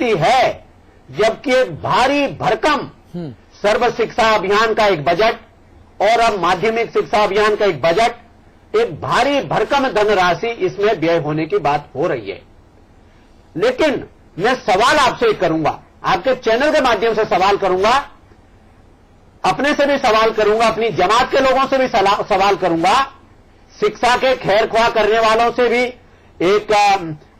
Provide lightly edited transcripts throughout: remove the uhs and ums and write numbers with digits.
है, जबकि एक भारी भरकम सर्व शिक्षा अभियान का एक बजट और अब माध्यमिक शिक्षा अभियान का एक बजट, एक भारी भरकम धनराशि इसमें व्यय होने की बात हो रही है। लेकिन मैं सवाल आपसे करूंगा, आपके चैनल के माध्यम से सवाल करूंगा, अपने से भी सवाल करूंगा, अपनी जमात के लोगों से भी सवाल करूंगा, शिक्षा के खैर ख्वाह करने वालों से भी, एक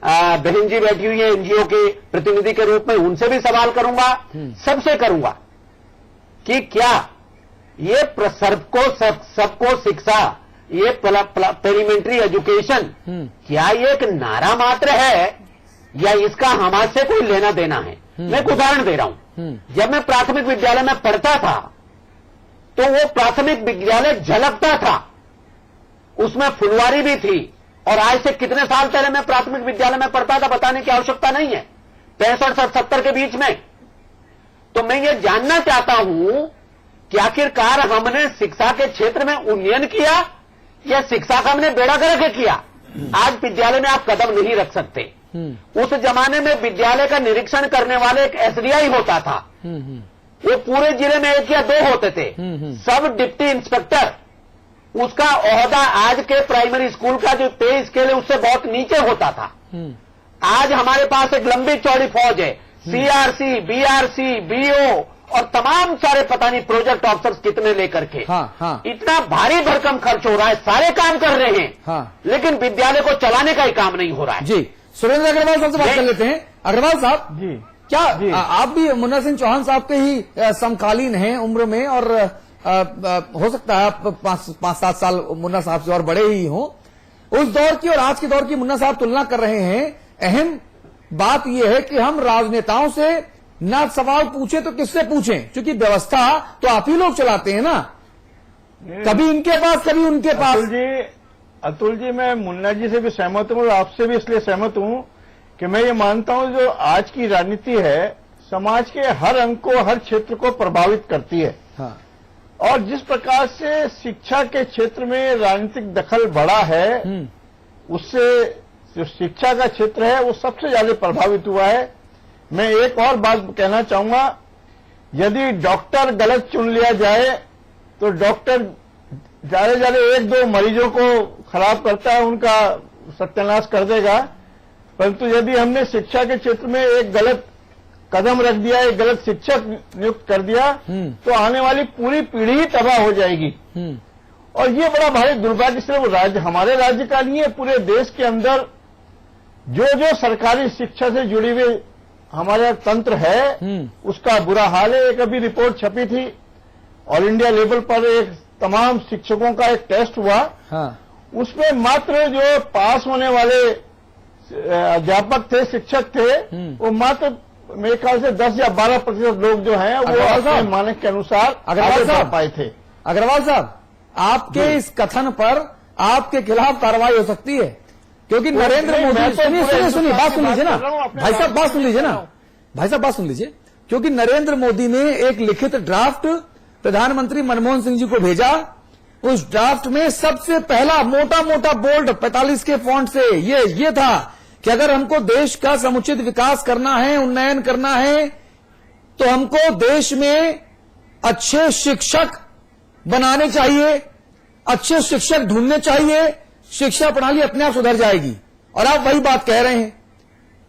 बहन जी बैठी हुई है एनजीओ के प्रतिनिधि के रूप में, उनसे भी सवाल करूंगा, सबसे करूंगा कि क्या ये सबको शिक्षा, ये पेरीमेंट्री एजुकेशन, क्या ये एक नारा मात्र है या इसका हमारे से कोई लेना देना है? मैं एक उदाहरण दे रहा हूं। जब मैं प्राथमिक विद्यालय में पढ़ता था तो वो प्राथमिक विद्यालय झलकता था, उसमें फुलवारी भी थी, और आज से कितने साल पहले मैं प्राथमिक विद्यालय में पढ़ता था बताने की आवश्यकता नहीं है, 65-70 के बीच में। तो मैं ये जानना चाहता हूं कि आखिरकार हमने शिक्षा के क्षेत्र में उन्नयन किया या शिक्षा का हमने बेड़ा गर्क किया? आज विद्यालय में आप कदम नहीं रख सकते। उस जमाने में विद्यालय का निरीक्षण करने वाले एक एसडीआई होता था, वो पूरे जिले में 1 या 2 होते थे, सब डिप्टी इंस्पेक्टर। उसका ओहदा आज के प्राइमरी स्कूल का जो पे स्केल है उससे बहुत नीचे होता था। आज हमारे पास एक लंबी चौड़ी फौज है, सीआरसी, बीआरसी, बीओ और तमाम सारे पता नहीं प्रोजेक्ट ऑफिसर्स कितने लेकर के। इतना भारी भरकम खर्च हो रहा है, सारे काम कर रहे हैं, लेकिन विद्यालय को चलाने का ही काम नहीं हो रहा है। जी, सुरेंद्र अग्रवाल साहब से बात कर लेते हैं। अग्रवाल साहब जी, क्या जी, आप भी मुन्ना सिंह चौहान साहब के ही समकालीन हैं उम्र में, और हो सकता है आप 5-7 साल मुन्ना साहब से और बड़े ही हों। उस दौर की और आज के दौर की मुन्ना साहब तुलना कर रहे हैं। अहम बात यह है कि हम राजनेताओं से ना सवाल पूछे तो किससे पूछें, क्योंकि व्यवस्था तो आप ही लोग चलाते हैं ना, कभी इनके पास कभी उनके पास। अतुल जी, मैं मुन्ना जी से भी सहमत हूं और आपसे भी इसलिए सहमत हूं कि मैं ये मानता हूं जो आज की राजनीति है समाज के हर अंग को, हर क्षेत्र को प्रभावित करती है। और जिस प्रकार से शिक्षा के क्षेत्र में राजनीतिक दखल बढ़ा है, उससे जो शिक्षा का क्षेत्र है वो सबसे ज्यादा प्रभावित हुआ है। मैं एक और बात कहना चाहूंगा, यदि डॉक्टर गलत चुन लिया जाए तो डॉक्टर ज्यादा 1-2 मरीजों को खराब करता है, उनका सत्यानाश कर देगा, परंतु यदि हमने शिक्षा के क्षेत्र में एक गलत कदम रख दिया, एक गलत शिक्षक नियुक्त कर दिया, तो आने वाली पूरी पीढ़ी ही तबाह हो जाएगी। और ये बड़ा भारी दुर्भाग्य सिर्फ हमारे राज्य का नहीं है, पूरे देश के अंदर जो सरकारी शिक्षा से जुड़ी हुई हमारा तंत्र है उसका बुरा हाल है। एक अभी रिपोर्ट छपी थी, ऑल इंडिया लेवल पर एक तमाम शिक्षकों का एक टेस्ट हुआ, उसमें मात्र जो पास होने वाले अध्यापक थे, शिक्षक थे, वो मात्र मेरे ख्याल से 10 या 12% लोग जो हैं वो अपने मानक के अनुसार आगे बढ़ पाए थे। अग्रवाल साहब, आपके इस कथन पर आपके खिलाफ कार्रवाई हो सकती है, क्योंकि नरेंद्र मोदी, सुनिए बात सुन लीजिए ना भाई साहब, बात सुन लीजिए ना भाई साहब, बात सुन लीजिए, क्योंकि नरेंद्र मोदी ने एक लिखित ड्राफ्ट प्रधानमंत्री मनमोहन सिंह जी को भेजा। उस ड्राफ्ट में सबसे पहला मोटा बोल्ड 45 के फॉन्ट से ये था कि अगर हमको देश का समुचित विकास करना है, उन्नयन करना है, तो हमको देश में अच्छे शिक्षक बनाने चाहिए, अच्छे शिक्षक ढूंढने चाहिए, शिक्षा प्रणाली अपने आप सुधर जाएगी। और आप वही बात कह रहे हैं।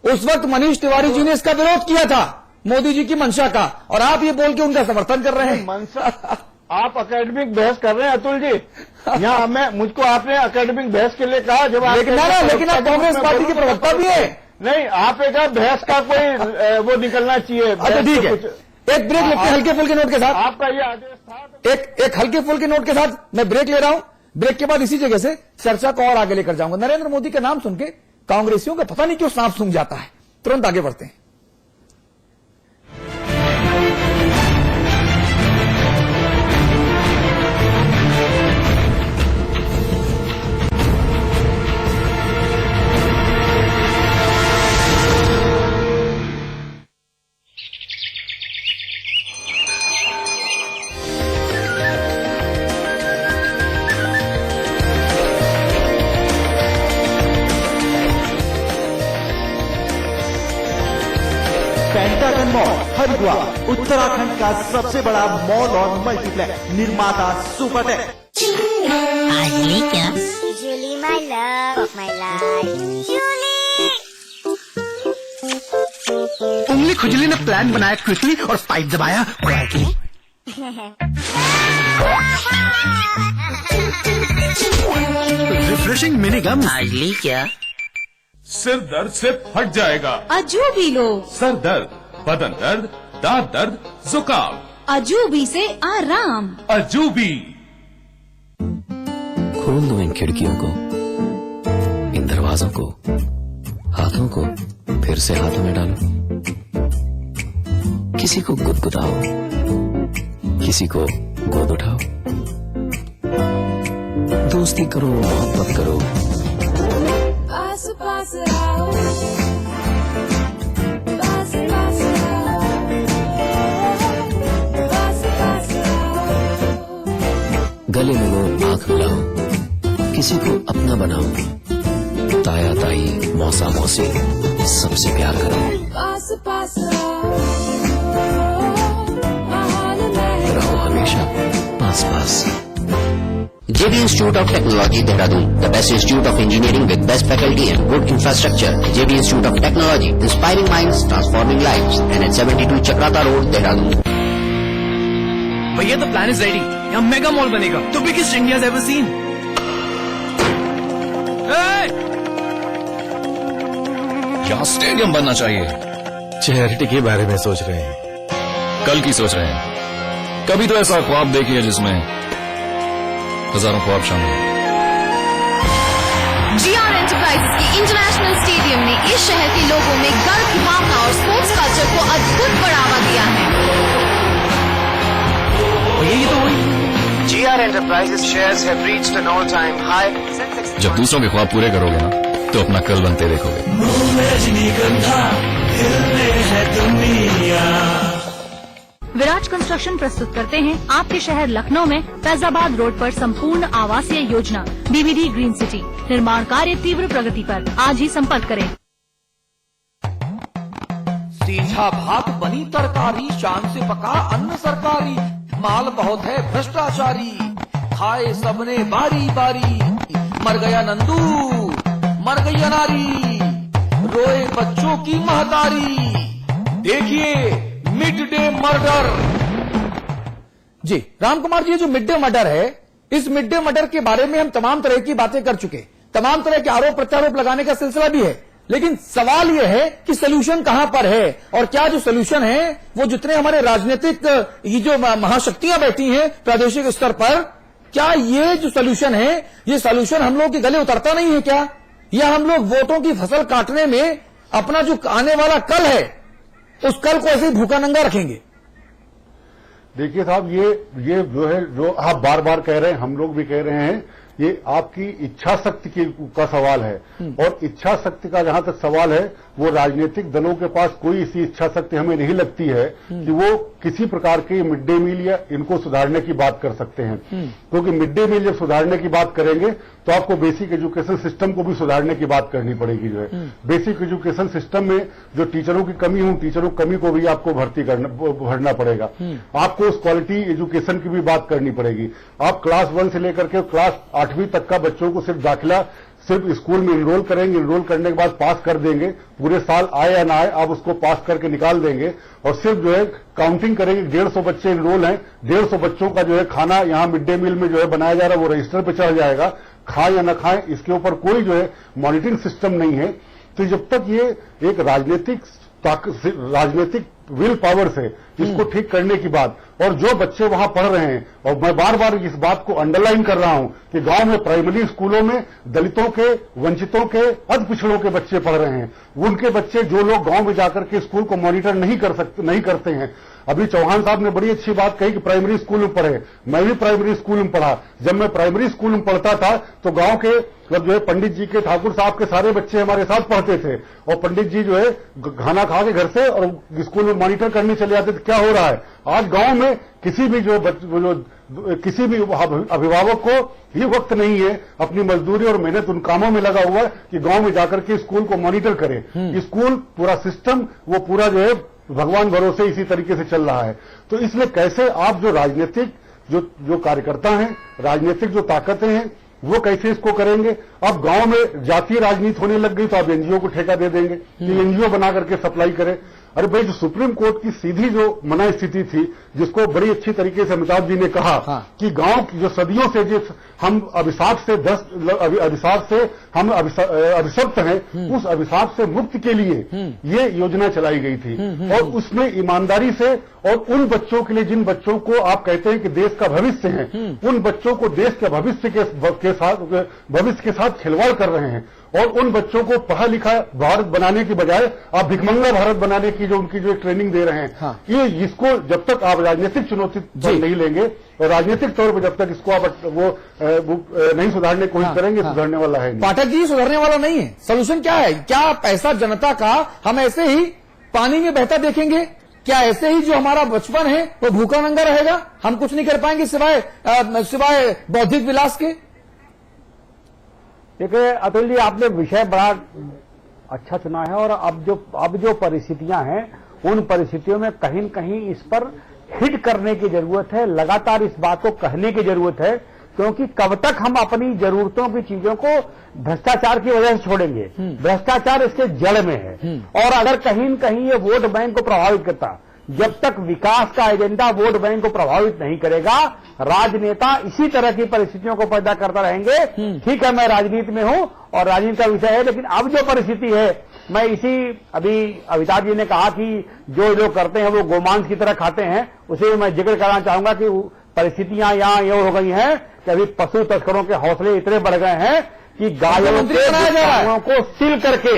उस वक्त मनीष तिवारी जी ने इसका विरोध किया था, मोदी जी की मंशा का, और आप ये बोल के उनका समर्थन कर रहे हैं। मंशा आप एकेडमिक बहस कर रहे हैं अतुल जी। यहाँ मुझको आपने एकेडमिक बहस के लिए कहा, जब लेकिन आप कांग्रेस पार्टी के प्रवक्ता भी है। नहीं, आप एक बहस का कोई वो निकलना चाहिए। अच्छा ठीक है, एक ब्रेक लेते हैं हल्के फुल्के नोट के साथ। आपका ये आदेश था। एक हल्के फुल्के नोट के साथ मैं ब्रेक ले रहा हूं। ब्रेक के बाद इसी जगह से चर्चा को और आगे लेकर जाऊंगा। नरेंद्र मोदी का नाम सुन के कांग्रेसियों का पता नहीं क्यों सांप सूंघ जाता है। तुरंत आगे बढ़ते हैं। पेंटागन मॉल हरिद्वार, उत्तराखंड का सबसे बड़ा मॉल और मल्टीप्लेक्स निर्माता सुपरटेक। Julie क्या? Julie my love of my life. Julie. उंगली खुजली ने प्लान बनाया क्विकली और पाइप दबाया क्वाइटली। रिफ्रेशिंग मिनी गम। Julie क्या? सिर दर्द से फट जाएगा। अजूबी लो। सर दर्द, बदन दर्द, दांत दर्द, जुकाम। अजूबी से आराम। अजूबी। खोल दो इन खिड़कियों को, इन दरवाजों को, हाथों को फिर से हाथों में डालो। किसी को गुदगुदाओ, किसी को गोद उठाओ। दोस्ती करो, मोहब्बत करो। पास पास आओ, पास पास आओ, पास पास आओ। गले मिलो, आंख मिलाओ, किसी को अपना बनाओ। ताया ताई, मौसा मौसी, सबसे प्यार करो। पास पास आओ, रहो हमेशा पास पास। JB Institute of Technology, Dehradun, the best institute of engineering with best faculty and good infrastructure. JB Institute of Technology, inspiring minds, transforming lives. And at 72 Chakrata Road, Dehradun. भैया द प्लान इज रेडी, यहाँ mega mall बनेगा, the biggest India ever seen. यहाँ stadium बनना चाहिए। Charity के बारे में सोच रहे हैं? कल की सोच रहे हैं। कभी तो ऐसा ख्वाब देखिए जिसमें हजारों ख्वाब शामिल हैं। GR एंटरप्राइजेस के इंटरनेशनल स्टेडियम ने इस शहर के लोगों में गर्व की भावना और स्पोर्ट्स कल्चर को अद्भुत बढ़ावा दिया है। ये तो वही। GR Enterprises shares have reached an all-time high. जब दूसरों के ख्वाब पूरे करोगे ना, तो अपना कल बनते देखोगे। विराज कंस्ट्रक्शन प्रस्तुत करते हैं आपके शहर लखनऊ में फैजाबाद रोड पर संपूर्ण आवासीय योजना BBD ग्रीन सिटी। निर्माण कार्य तीव्र प्रगति पर। आज ही संपर्क करें। सीधा भात बनी तरकारी, शान से पका अन्न सरकारी। माल बहुत है भ्रष्टाचारी, खाए सबने बारी बारी। मर गया नंदू, मर गई अनारी, रोए बच्चों की महतारी। देखिए मिड डे मर्डर। जी राम कुमार जी, जो मिड डे मर्डर है, इस मिड डे मर्डर के बारे में हम तमाम तरह की बातें कर चुके, तमाम तरह के आरोप प्रत्यारोप लगाने का सिलसिला भी है। लेकिन सवाल यह है कि सोल्यूशन कहां पर है, और क्या जो सोल्यूशन है वो जितने हमारे राजनीतिक ये जो महाशक्तियां बैठी हैं प्रादेशिक स्तर पर, क्या ये जो सोल्यूशन है, ये सोल्यूशन हम लोग के गले उतरता नहीं है क्या? या हम लोग वोटों की फसल काटने में अपना जो आने वाला कल है, उस कल को ऐसे ही भूखा नंगा रखेंगे? देखिए साहब, ये जो है, जो आप बार बार कह रहे हैं, हम लोग भी कह रहे हैं, ये आपकी इच्छा शक्ति का सवाल है। और इच्छा शक्ति का जहां तक सवाल है, वो राजनीतिक दलों के पास कोई ऐसी इच्छा शक्ति हमें नहीं लगती है कि वो किसी प्रकार के मिड डे मील या इनको सुधारने की बात कर सकते हैं। क्योंकि मिड डे मील जब सुधारने की बात करेंगे तो आपको बेसिक एजुकेशन सिस्टम को भी सुधारने की बात करनी पड़ेगी। जो है बेसिक एजुकेशन सिस्टम में जो टीचरों की कमी हो, टीचरों की कमी को भी आपको भरना पड़ेगा। आपको उस क्वालिटी एजुकेशन की भी बात करनी पड़ेगी। आप क्लास 1 से लेकर के क्लास 8वीं तक का बच्चों को सिर्फ दाखिला सिर्फ स्कूल में इनरोल करेंगे, इनरोल करने के बाद पास कर देंगे, पूरे साल आए या ना आए आप उसको पास करके निकाल देंगे। और सिर्फ जो है काउंटिंग करेंगे, 150 बच्चे इनरोल हैं, 150 बच्चों का जो है खाना यहाँ मिड डे मील में जो है बनाया जा रहा है, वो रजिस्टर पे चढ़ जाएगा। खाएं या न खाएं, इसके ऊपर कोई जो है मॉनिटरिंग सिस्टम नहीं है। तो जब तक ये एक राजनीतिक विल पावर से इसको ठीक करने की बात, और जो बच्चे वहां पढ़ रहे हैं, और मैं बार बार इस बात को अंडरलाइन कर रहा हूं कि गांव में प्राइमरी स्कूलों में दलितों के, वंचितों के, अध पिछड़ों के बच्चे पढ़ रहे हैं। उनके बच्चे जो लोग गांव में जाकर के स्कूल को मॉनिटर नहीं करते हैं। अभी चौहान साहब ने बड़ी अच्छी बात कही कि प्राइमरी स्कूल में पढ़े। मैं भी प्राइमरी स्कूल में पढ़ा। जब मैं प्राइमरी स्कूल में पढ़ता था तो गांव के मतलब जो है पंडित जी के, ठाकुर साहब के सारे बच्चे हमारे साथ पढ़ते थे, और पंडित जी जो है खाना खा के घर से और स्कूल में मॉनिटर करने चले जाते थे क्या हो रहा है। आज गांव में किसी भी किसी भी अभिभावक को ये वक्त नहीं है अपनी मजदूरी और मेहनत उन कामों में लगा हुआ है कि गांव में जाकर के स्कूल को मॉनिटर करे। स्कूल पूरा सिस्टम वो पूरा जो है भगवान भरोसे इसी तरीके से चल रहा है। तो इसलिए कैसे आप जो राजनीतिक जो कार्यकर्ता हैं, राजनीतिक जो ताकतें हैं, वो कैसे इसको करेंगे। अब गांव में जातीय राजनीति होने लग गई तो आप एनजीओ को ठेका दे देंगे कि एनजीओ बना करके सप्लाई करे। अरे भाई, जो सुप्रीम कोर्ट की सीधी जो मना स्थिति थी, जिसको बड़ी अच्छी तरीके से अमिताभ जी ने कहा कि गांव की जो सदियों से जिस हम अभिशाप से हम अभिशप्त हैं, उस अभिशाप से मुक्ति के लिए ये योजना चलाई गई थी। और उसमें ईमानदारी से, और उन बच्चों के लिए जिन बच्चों को आप कहते हैं कि देश का भविष्य है, उन बच्चों को देश के भविष्य के साथ खिलवाड़ कर रहे हैं। और उन बच्चों को पढ़ा लिखा भारत बनाने की बजाय आप भिखमंगा भारत बनाने की उनकी जो ट्रेनिंग दे रहे हैं, ये इसको जब तक आप राजनीतिक चुनौती नहीं लेंगे और राजनीतिक तौर पर जब तक इसको आप वो नहीं सुधारने की कोशिश करेंगे, सुधरने वाला है नहीं। पाठक जी, सुधरने वाला नहीं है। सोल्यूशन क्या है? क्या पैसा जनता का हम ऐसे ही पानी में बहता देखेंगे? क्या ऐसे ही जो हमारा बचपन है वो भूखा नंगा रहेगा? हम कुछ नहीं कर पाएंगे सिवाय बौद्धिक विलास के? देखिए अतुल जी, आपने विषय बड़ा अच्छा चुना है। और अब जो परिस्थितियां हैं, उन परिस्थितियों में कहीं न कहीं इस पर हिट करने की जरूरत है, लगातार इस बात को कहने की जरूरत है, क्योंकि कब तक हम अपनी जरूरतों की चीजों को भ्रष्टाचार की वजह से छोड़ेंगे। भ्रष्टाचार इसके जड़ में है। और अगर कहीं न कहीं ये वोट बैंक को प्रभावित करता, जब तक विकास का एजेंडा वोट बैंक को प्रभावित नहीं करेगा, राजनेता इसी तरह की परिस्थितियों को पैदा करता रहेंगे। ठीक है, मैं राजनीति में हूं और राजनीति का विषय है, लेकिन अब जो परिस्थिति है, मैं अभी अमिताभ जी ने कहा कि जो लोग करते हैं वो गोमांस की तरह खाते हैं, उसे मैं जिक्र करना चाहूंगा कि परिस्थितियां यहां ये हो गई हैं कि अभी पशु तस्करों के हौसले इतने बढ़ गए हैं कि गायों को सील करके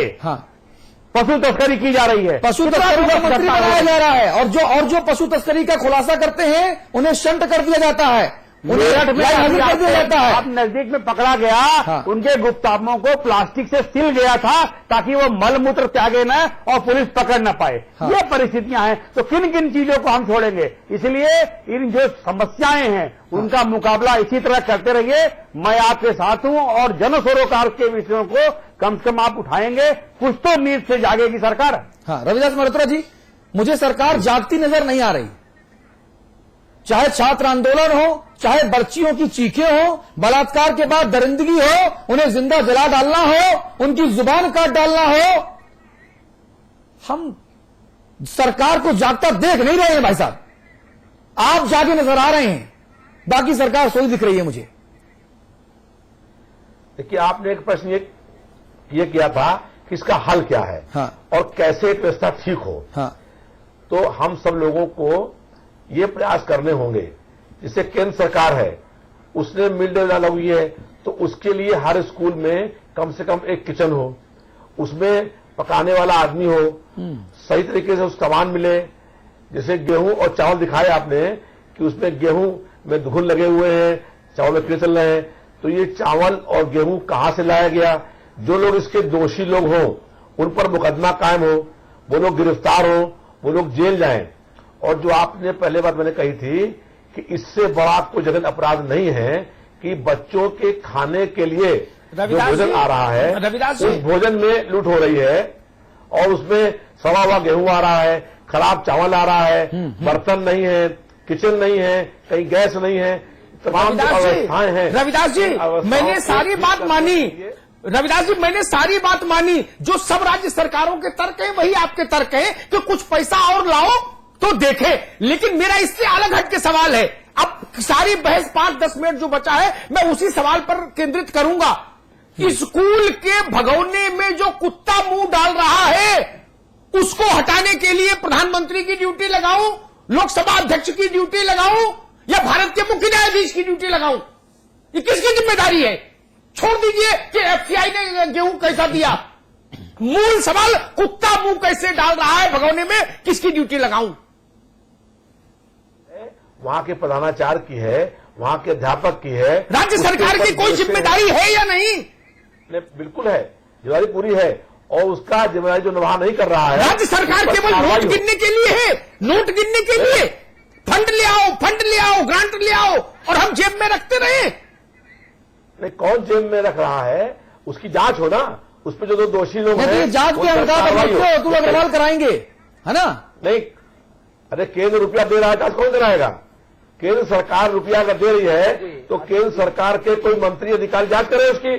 पशु तस्करी की जा रही है। पशु तस्करी का मंत्री बनाया जा रहा है। और जो पशु तस्करी का खुलासा करते हैं उन्हें शंट कर दिया जाता है, उन्हें कर दिया जाता है। आप नजदीक में पकड़ा गया, उनके गुप्तात्मों को प्लास्टिक से सील गया था ताकि वो मल मूत्र त्यागे न और पुलिस पकड़ न पाए। ये परिस्थितियां हैं, तो किन किन चीजों को हम छोड़ेंगे? इसलिए इन जो समस्याएं हैं उनका मुकाबला इसी तरह करते रहिए। मैं आपके साथ हूं और जन सरोकार के विषयों को कम से कम आप उठाएंगे, कुछ तो नींद से जागेगी सरकार। रविदास मल्होत्रा जी, मुझे सरकार जागती नजर नहीं आ रही। चाहे छात्र आंदोलन हो, चाहे बच्चियों की चीखें हो, बलात्कार के बाद दरिंदगी हो, उन्हें जिंदा जला डालना हो, उनकी जुबान काट डालना हो, हम सरकार को जागता देख नहीं रहे हैं भाई साहब। आप जागे नजर आ रहे हैं, बाकी सरकार सोई दिख रही है मुझे। देखिए, आपने एक प्रश्न ये किया था कि इसका हल क्या है और कैसे व्यवस्था ठीक हो। तो हम सब लोगों को ये प्रयास करने होंगे। जिससे केंद्र सरकार है, उसने मिड डे मील लागू की है, तो उसके लिए हर स्कूल में कम से कम एक किचन हो, उसमें पकाने वाला आदमी हो, सही तरीके से उसका सामान मिले। जैसे गेहूं और चावल दिखाए आपने कि उसमें गेहूं में घुन लगे हुए हैं, चावल में कीड़े चल रहे हैं, तो ये चावल और गेहूं कहां से लाया गया? जो लोग इसके दोषी लोग हों उन पर मुकदमा कायम हो, वो लोग गिरफ्तार हो, वो लोग जेल जाएं। और जो आपने पहले बात मैंने कही थी कि इससे बड़ा कोई जघन्य अपराध नहीं है कि बच्चों के खाने के लिए जो भोजन आ रहा है, उस भोजन में लूट हो रही है और उसमें सड़ा हुआ गेहूं आ रहा है, खराब चावल आ रहा है, बर्तन नहीं है, किचन नहीं है, कहीं गैस नहीं है, तमाम व्यवस्थाएं हैं। रविदास जी, मैंने सारी बात मानी। रविदास जी, मैंने सारी बात मानी। जो सब राज्य सरकारों के तर्क हैं वही आपके तर्क हैं कि कुछ पैसा और लाओ तो देखे। लेकिन मेरा इससे अलग हट के सवाल है। अब सारी बहस 5-10 मिनट जो बचा है मैं उसी सवाल पर केंद्रित करूंगा। स्कूल के भगोने में जो कुत्ता मुंह डाल रहा है उसको हटाने के लिए प्रधानमंत्री की ड्यूटी लगाऊं, लोकसभा अध्यक्ष की ड्यूटी लगाऊं या भारत के मुख्य न्यायाधीश की ड्यूटी लगाऊं? ये किसकी जिम्मेदारी है? छोड़ दीजिए कि एफसीआई ने गेहूं कैसा दिया। मूल सवाल कुत्ता मुंह कैसे डाल रहा है भगोने में, किसकी ड्यूटी लगाऊं? वहां के प्रधानाचार्य की है, वहां के अध्यापक की है। राज्य सरकार की कोई जिम्मेदारी है या नहीं? बिल्कुल है, जिम्मेदारी पूरी है और उसका जिम्मेदारी जो निभा नहीं कर रहा है। राज्य सरकार केवल नोट गिनने के लिए है, नोट गिनने के लिए। फंड ले आओ, ग्रांट ले आओ और हम जेब में रखते रहे। नहीं, कौन जेब में रख रहा है उसकी जांच हो ना, उस पर जो दोषी लोग हैं जांच के अंतर्गत अतुल अग्रवाल कराएंगे, है ना? नहीं, अरे केंद्र रुपया दे रहा है, जांच कौन कराएगा? केंद्र सरकार रुपया अगर दे रही है तो केंद्र सरकार के कोई मंत्री अधिकारी जांच करे उसकी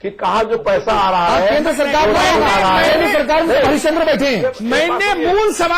कि कहाँ जो पैसा आ रहा है। केंद्र सरकार, केंद्र सरकार में हरिश्चंद्र बैठे हैं। मैंने मूल सवाल